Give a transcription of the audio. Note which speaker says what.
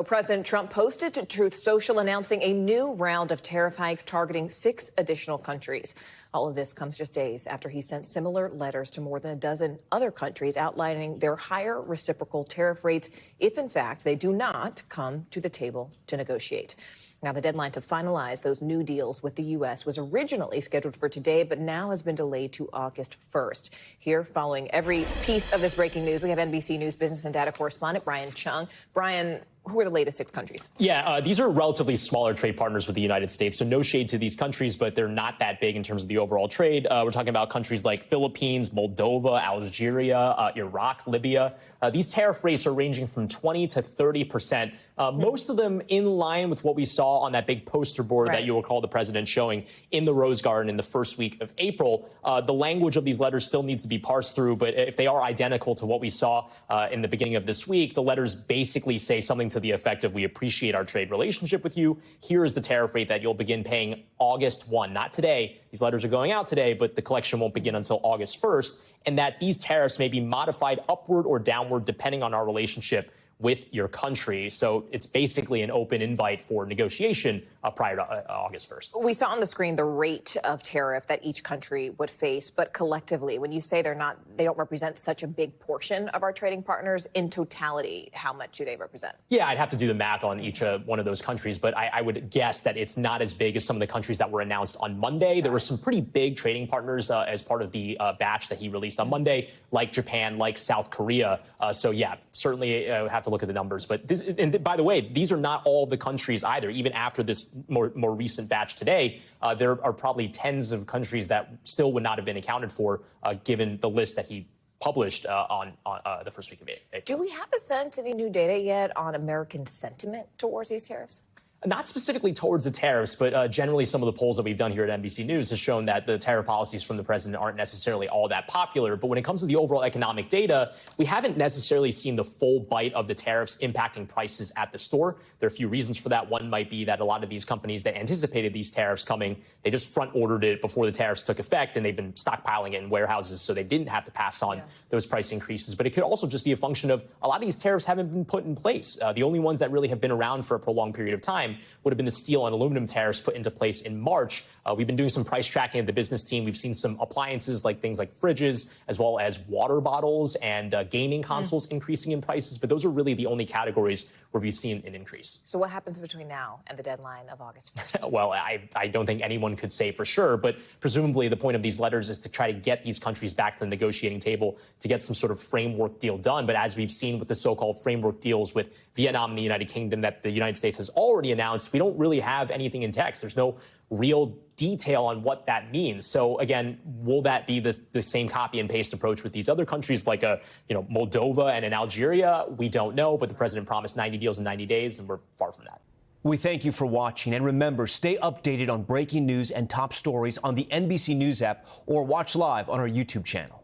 Speaker 1: President Trump posted to Truth Social announcing a new round of tariff hikes targeting 6 additional countries. All of this comes just days after he sent similar letters to more than a dozen other countries outlining their higher reciprocal tariff rates if, in fact, they do not come to the table to negotiate. Now, the deadline to finalize those new deals with the U.S. was originally scheduled for today, but now has been delayed to August 1st. Here, following every piece of this breaking news, we have NBC News business and data correspondent Brain Cheung. Brian, who are the latest 6 countries?
Speaker 2: Yeah, these are relatively smaller trade partners with the United States, so no shade to these countries, but they're not that big in terms of the overall trade. We're talking about countries like Philippines, Moldova, Algeria, Iraq, Libya. These tariff rates are ranging from 20 to 30%, most of them in line with what we saw on that big poster board that you recall the president showing in the Rose Garden in the first week of April. The language of these letters still needs to be parsed through, but if they are identical to what we saw in the beginning of this week, the letters basically say something to the effect of, we appreciate our trade relationship with you. Here is the tariff rate that you'll begin paying August 1, not today. These letters are going out today, but the collection won't begin until August 1st, and that these tariffs may be modified upward or downward depending on our relationship with your country. So it's basically an open invite for negotiation prior to August 1st.
Speaker 1: We saw on the screen the rate of tariff that each country would face, but collectively, when you say they don't represent such a big portion of our trading partners, in totality, how much do they represent?
Speaker 2: Yeah, I'd have to do the math on each one of those countries, but I would guess that it's not as big as some of the countries that were announced on Monday. There were some pretty big trading partners as part of the batch that he released on Monday, like Japan, like South Korea. So yeah, certainly have to look at the numbers. But this, and by the way, these are not all of the countries either. Even after this more recent batch today, there are probably tens of countries that still would not have been accounted for, given the list that he published on the first week of April.
Speaker 1: Do we have a sense, any new data yet on American sentiment towards these tariffs?
Speaker 2: Not specifically towards the tariffs, but generally some of the polls that we've done here at NBC News has shown that the tariff policies from the president aren't necessarily all that popular. But when it comes to the overall economic data, we haven't necessarily seen the full bite of the tariffs impacting prices at the store. There are a few reasons for that. One might be that a lot of these companies that anticipated these tariffs coming, they just front ordered it before the tariffs took effect, and they've been stockpiling it in warehouses, so they didn't have to pass on those price increases. But it could also just be a function of a lot of these tariffs haven't been put in place. The only ones that really have been around for a prolonged period of time would have been the steel and aluminum tariffs put into place in March. We've been doing some price tracking at the business team. We've seen some appliances like things like fridges, as well as water bottles and gaming consoles increasing in prices. But those are really the only categories where we've seen an increase.
Speaker 1: So what happens between now and the deadline of August 1st?
Speaker 2: Well, I don't think anyone could say for sure, but presumably the point of these letters is to try to get these countries back to the negotiating table to get some sort of framework deal done. But as we've seen with the so-called framework deals with Vietnam and the United Kingdom that the United States has already announced, we don't really have anything in text. There's no real detail on what that means. So again, will that be the same copy and paste approach with these other countries like Moldova and in Algeria? We don't know, but the president promised 90 deals in 90 days, and we're far from that.
Speaker 3: We thank you for watching, and remember, stay updated on breaking news and top stories on the NBC News app or watch live on our YouTube channel.